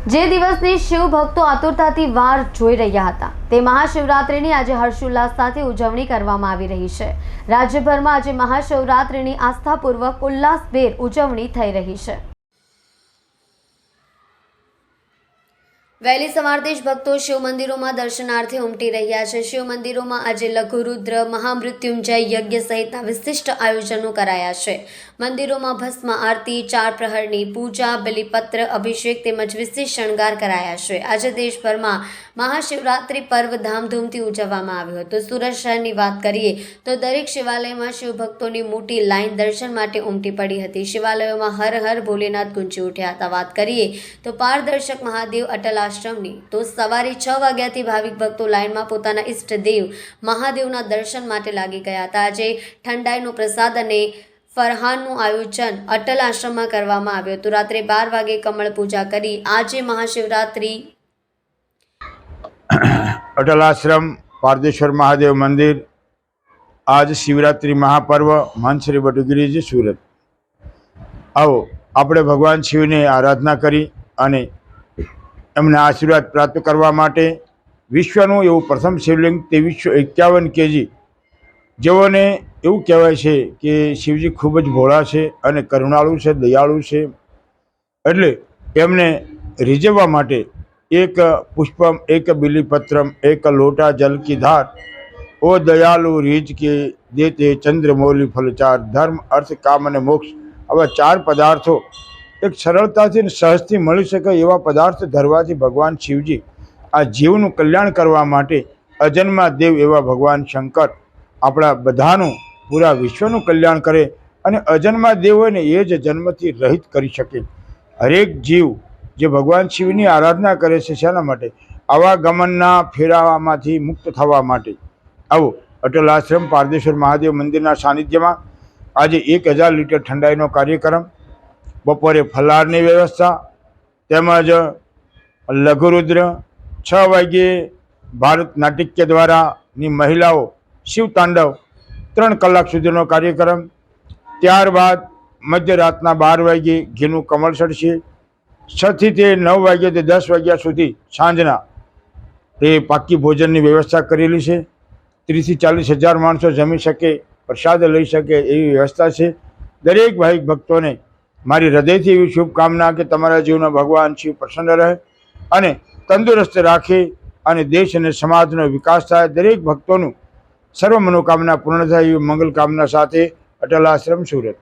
જે દિવસની શિવ ભક્તો આતુરતાથી વાર જોઈ રહ્યા હતા તે મહાશિવરાત્રિની આજે હર્ષોલ્લાસ સાથે ઉજવણી કરવામાં આવી રહી છે। રાજ્યભરમાં આજે મહાશિવરાત્રિની આસ્થાપૂર્વક ઉલ્લાસભેર ઉજવણી થઈ રહી છે। વહેલી સવારથી જ ભક્તો શિવ મંદિરોમાં દર્શનાર્થે ઉમટી રહ્યા છે। શિવ મંદિરોમાં આજે લઘુરુદ્ર, મહામૃત્યુંજય યજ્ઞ સહિતના વિશિષ્ટ આયોજનો કરાયા છે। મંદિરોમાં ભસ્મ આરતી, 4 પ્રહરની પૂજા, બલિપત્ર અભિષેક તેમજ વિશેષ શણગાર કરાયા છે। આજે દેશભરમાં મહાશિવરાત્રિ પર્વ ધામધૂમથી ઉજવવામાં આવ્યો હતો। સુરત શહેરની વાત કરીએ તો દરેક શિવાલયમાં શિવ ભક્તોની મોટી લાઈન દર્શન માટે ઉમટી પડી હતી। શિવાલયોમાં હર હર ભોલેનાથ ગુંજી ઉઠ્યા હતા। વાત કરીએ તો પારદર્શક મહાદેવ અટલ આશ્રમની તો સવારે 6 વાગ્યાથી ભાવિક ભક્તો લાઈનમાં પોતાના ઈષ્ટદેવ મહાદેવના દર્શન માટે લાગી ગયા હતા। આજે ઠંડાઈનો પ્રસાદ અને ફરહાનનું આયોજન અટલ આશ્રમમાં કરવામાં આવ્યું હતું। રાત્રે 12 વાગે કમળ પૂજા કરી આજે મહાશિવરાત્રિ અટલ આશ્રમ પારદેશ્વર મહાદેવ મંदिर आज शिवरात्रि महापर्व महंत श्री बटुगिरी जी सूरत। आओ આપણે ભગવાન શિવને આરાધના કરી અને એમના આશીર્વાદ પ્રાપ્ત કરવા માટે વિશ્વનું એવું પ્રથમ શિવલિંગ 2351 kg જેઓને એવું કહેવાય છે કે શિવજી ખૂબ જ ભોળા છે અને કરુણાળુ છે, દયાળુ છે, એટલે એમને રીઝવવા માટે एक पुष्पम एक बिलीपत्रम एक लोटा जल की धार ओ दयालु रीझ के देते चंद्रमौली फलचार धर्म अर्थ काम અને મોક્ષ આવા 4 પદાર્થો એક સરળતાથી અને સહજથી મળી શકે એવા પદાર્થ ધરવાથી ભગવાન શિવજી આ જીવનું કલ્યાણ કરવા માટે અજન્મા દેવ એવા ભગવાન શંકર આપણા બધાનું પૂરા વિશ્વનું કલ્યાણ કરે અને અજન્મા દેવ હોય ને એ જ જન્મથી રહિત કરી શકે। હરેક જીવ જે ભગવાન શિવની આરાધના કરે છે શેના માટે? આવાગમનના ફેરાવામાંથી મુક્ત થવા માટે। આવો અટલ આશ્રમ પારદેશ્વર મહાદેવ મંદિરના સાનિધ્યમાં આજે 1000 લીટર ઠંડાઈનો કાર્યક્રમ, બપોરે ફલારની વ્યવસ્થા તેમજ લઘુરુદ્ર 6 વાગ્યે ભારત નાટ્ય દ્વારાની મહિલાઓ શિવ તાંડવ 3 કલાક સુધીનો કાર્યક્રમ, ત્યારબાદ મધ્યરાતના 12 વાગ્યે ઘીનું કમળ ચડશે। 6 થી 9 વાગ્યા થી 10 વાગ્યા સુધી સાંજના તે પાકી ભોજનની વ્યવસ્થા કરેલી છે। 30 થી 40 હજાર માણસો જમી શકે, પ્રસાદ લઈ શકે એવી વ્યવસ્થા છે। દરેક ભાઈ ભક્તોને મારી હૃદયથી એવી શુભકામના કે તમારા જીવનો ભગવાન શિવ પ્રસન્ન રહે અને તંદુરસ્ત રાખે અને દેશ અને સમાજનો વિકાસ થાય। દરેક ભક્તોનું સર્વ મનોકામના પૂર્ણ થાય એવી મંગલ કામના સાથે અટલ આશ્રમ સુરત।